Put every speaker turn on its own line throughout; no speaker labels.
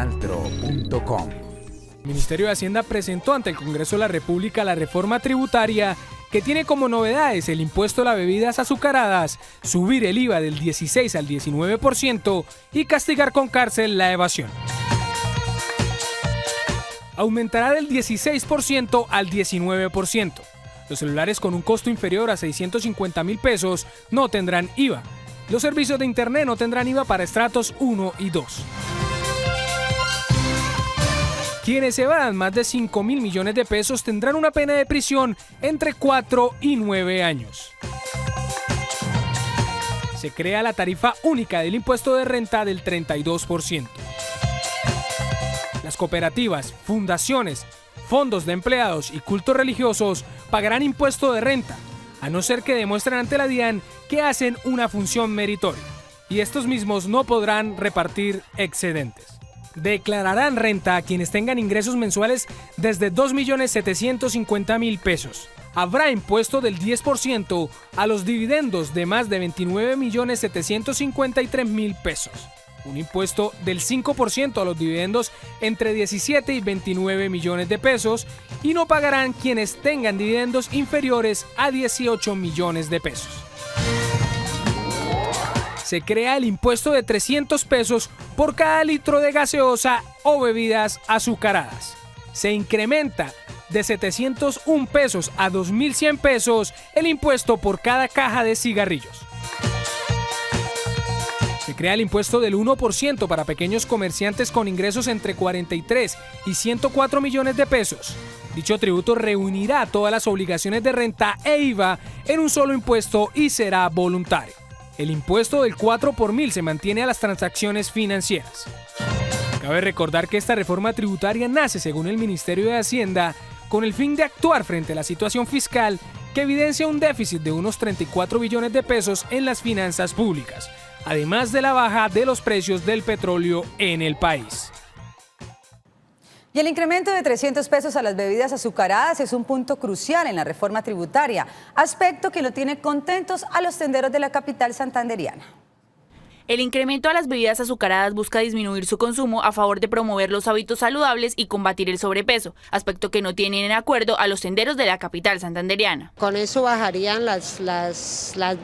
Realtro.com.
El Ministerio de Hacienda presentó ante el Congreso de la República la reforma tributaria que tiene como novedades el impuesto a las bebidas azucaradas, subir el IVA del 16 al 19% y castigar con cárcel la evasión. Aumentará del 16% al 19%. Los celulares con un costo inferior a 650.000 pesos no tendrán IVA. Los servicios de Internet no tendrán IVA para estratos 1 y 2. Quienes evadan más de 5.000 millones de pesos tendrán una pena de prisión entre 4 y 9 años. Se crea la tarifa única del impuesto de renta del 32%. Las cooperativas, fundaciones, fondos de empleados y cultos religiosos pagarán impuesto de renta, a no ser que demuestren ante la DIAN que hacen una función meritoria, y estos mismos no podrán repartir excedentes. Declararán renta a quienes tengan ingresos mensuales desde 2.750.000 pesos. Habrá impuesto del 10% a los dividendos de más de 29.753.000 pesos. Un impuesto del 5% a los dividendos entre 17 y 29 millones de pesos y no pagarán quienes tengan dividendos inferiores a 18 millones de pesos. Se crea el impuesto de 300 pesos por cada litro de gaseosa o bebidas azucaradas. Se incrementa de 701 pesos a 2.100 pesos el impuesto por cada caja de cigarrillos. Se crea el impuesto del 1% para pequeños comerciantes con ingresos entre 43 y 104 millones de pesos. Dicho tributo reunirá todas las obligaciones de renta e IVA en un solo impuesto y será voluntario. El impuesto del 4 por mil se mantiene a las transacciones financieras. Cabe recordar que esta reforma tributaria nace, según el Ministerio de Hacienda, con el fin de actuar frente a la situación fiscal que evidencia un déficit de unos 34 billones de pesos en las finanzas públicas, además de la baja de los precios del petróleo en el país.
Y el incremento de 300 pesos a las bebidas azucaradas es un punto crucial en la reforma tributaria, aspecto que lo tiene contentos a los tenderos de la capital santandereana.
El incremento a las bebidas azucaradas busca disminuir su consumo a favor de promover los hábitos saludables y combatir el sobrepeso, aspecto que no tienen en acuerdo a los tenderos de la capital santandereana.
Con eso bajarían las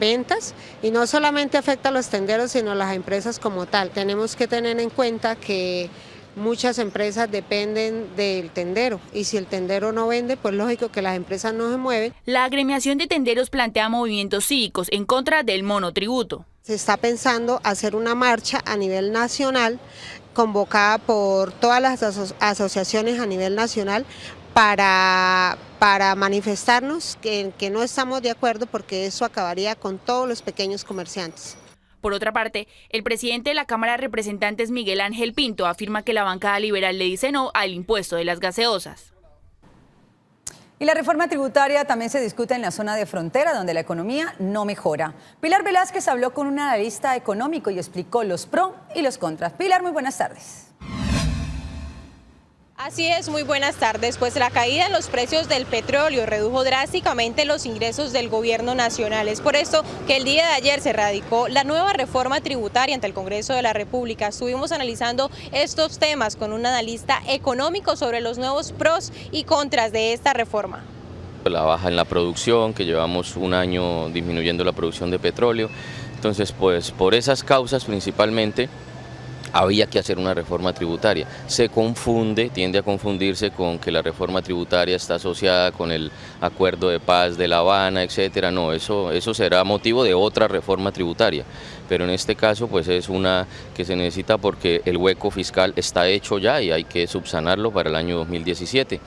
ventas y no solamente afecta a los tenderos, sino a las empresas como tal. Tenemos que tener en cuenta que muchas empresas dependen del tendero y si el tendero no vende, pues lógico que las empresas no se mueven.
La agremiación de tenderos plantea movimientos cívicos en contra del monotributo.
Se está pensando hacer una marcha a nivel nacional, convocada por todas las asociaciones a nivel nacional, para manifestarnos que no estamos de acuerdo porque eso acabaría con todos los pequeños comerciantes.
Por otra parte, el presidente de la Cámara de Representantes, Miguel Ángel Pinto, afirma que la bancada liberal le dice no al impuesto de las gaseosas.
Y la reforma tributaria también se discute en la zona de frontera, donde la economía no mejora. Pilar Velázquez habló con un analista económico y explicó los pros y los contras. Pilar, muy buenas tardes.
Así es, muy buenas tardes. Pues la caída en los precios del petróleo redujo drásticamente los ingresos del gobierno nacional. Es por esto que el día de ayer se radicó la nueva reforma tributaria ante el Congreso de la República. Estuvimos analizando estos temas con un analista económico sobre los nuevos pros y contras de esta reforma.
La baja en la producción, que llevamos un año disminuyendo la producción de petróleo. Entonces, pues por esas causas principalmente, había que hacer una reforma tributaria. Se confunde, tiende a confundirse con que la reforma tributaria está asociada con el acuerdo de paz de La Habana, etcétera. No, eso será motivo de otra reforma tributaria, pero en este caso pues es una que se necesita porque el hueco fiscal está hecho ya y hay que subsanarlo para el año 2017.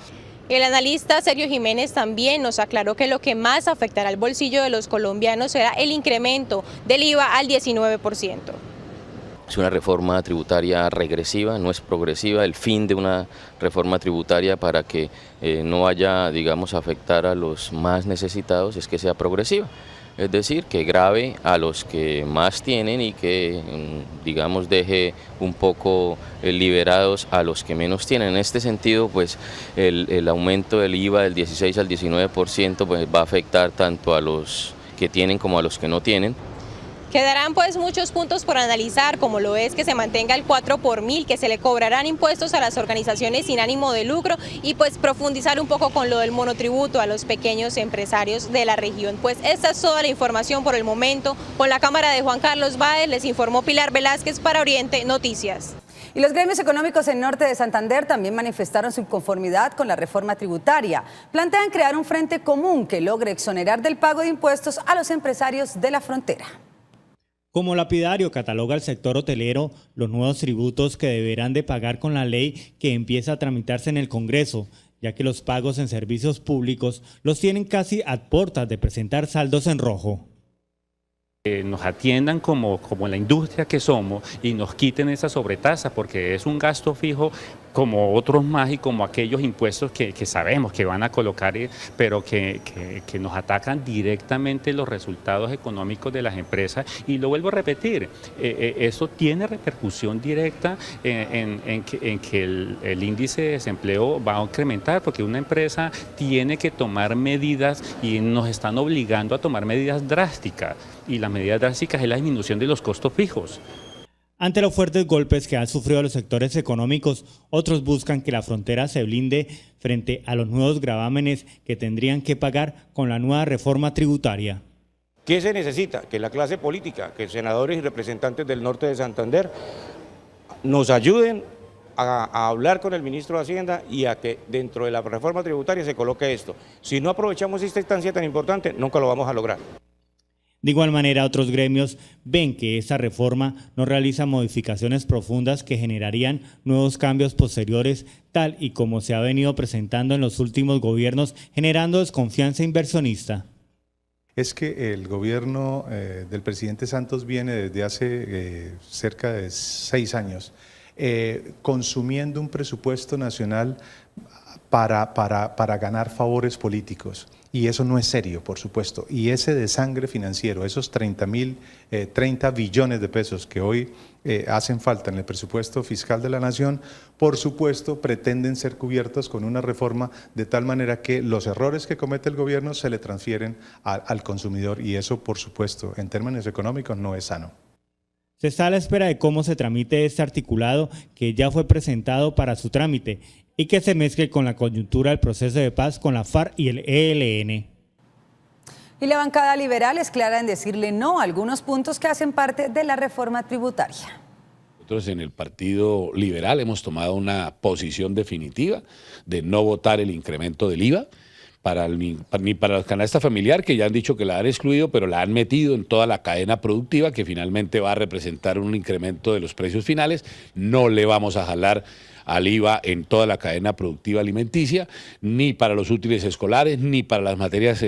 El analista Sergio Jiménez también nos aclaró que lo que más afectará al bolsillo de los colombianos será el incremento del IVA al 19%.
Es una reforma tributaria regresiva, no es progresiva. El fin de una reforma tributaria para que no vaya, digamos, a afectar a los más necesitados es que sea progresiva. Es decir, que grave a los que más tienen y que, digamos, deje un poco liberados a los que menos tienen. En este sentido, pues el aumento del IVA del 16 al 19% pues, va a afectar tanto a los que tienen como a los que no tienen.
Quedarán pues muchos puntos por analizar, como lo es que se mantenga el 4 por 1000, que se le cobrarán impuestos a las organizaciones sin ánimo de lucro y pues profundizar un poco con lo del monotributo a los pequeños empresarios de la región. Pues esta es toda la información por el momento. Con la cámara de Juan Carlos Báez les informó Pilar Velázquez para Oriente Noticias.
Y los gremios económicos en Norte de Santander también manifestaron su inconformidad con la reforma tributaria. Plantean crear un frente común que logre exonerar del pago de impuestos a los empresarios de la frontera.
Como lapidario cataloga el sector hotelero los nuevos tributos que deberán de pagar con la ley que empieza a tramitarse en el Congreso, ya que los pagos en servicios públicos los tienen casi a puertas de presentar saldos en rojo.
Nos atiendan como la industria que somos y nos quiten esa sobretasa, porque es un gasto fijo como otros más y como aquellos impuestos que sabemos que van a colocar, pero que nos atacan directamente los resultados económicos de las empresas. Y lo vuelvo a repetir, eso tiene repercusión directa en que el índice de desempleo va a incrementar, porque una empresa tiene que tomar medidas y nos están obligando a tomar medidas drásticas. Y las medidas drásticas es la disminución de los costos fijos.
Ante los fuertes golpes que han sufrido los sectores económicos, otros buscan que la frontera se blinde frente a los nuevos gravámenes que tendrían que pagar con la nueva reforma tributaria.
¿Qué se necesita? Que la clase política, que senadores y representantes del norte de Santander nos ayuden a hablar con el ministro de Hacienda y a que dentro de la reforma tributaria se coloque esto. Si no aprovechamos esta instancia tan importante, nunca lo vamos a lograr.
De igual manera, otros gremios ven que esta reforma no realiza modificaciones profundas que generarían nuevos cambios posteriores, tal y como se ha venido presentando en los últimos gobiernos, generando desconfianza inversionista.
Es que el gobierno del presidente Santos viene desde hace cerca de 6 años consumiendo un presupuesto nacional para ganar favores políticos. Y eso no es serio, por supuesto. Y ese desangre financiero, esos 30 billones de pesos que hoy hacen falta en el presupuesto fiscal de la nación, por supuesto, pretenden ser cubiertos con una reforma de tal manera que los errores que comete el gobierno se le transfieren al consumidor. Y eso, por supuesto, en términos económicos no es sano.
Se está a la espera de cómo se tramite este articulado que ya fue presentado para su trámite y que se mezcle con la coyuntura del proceso de paz con la FARC y el ELN.
Y la bancada liberal es clara en decirle no a algunos puntos que hacen parte de la reforma tributaria.
Nosotros en el Partido Liberal hemos tomado una posición definitiva de no votar el incremento del IVA, ni para la canasta familiar, que ya han dicho que la han excluido, pero la han metido en toda la cadena productiva, que finalmente va a representar un incremento de los precios finales. No le vamos a jalar al IVA en toda la cadena productiva alimenticia, ni para los útiles escolares, ni para las materias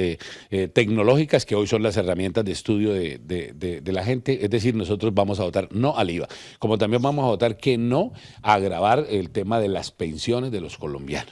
tecnológicas, que hoy son las herramientas de estudio de la gente. Es decir, nosotros vamos a votar no al IVA, como también vamos a votar que no a agravar el tema de las pensiones de los colombianos.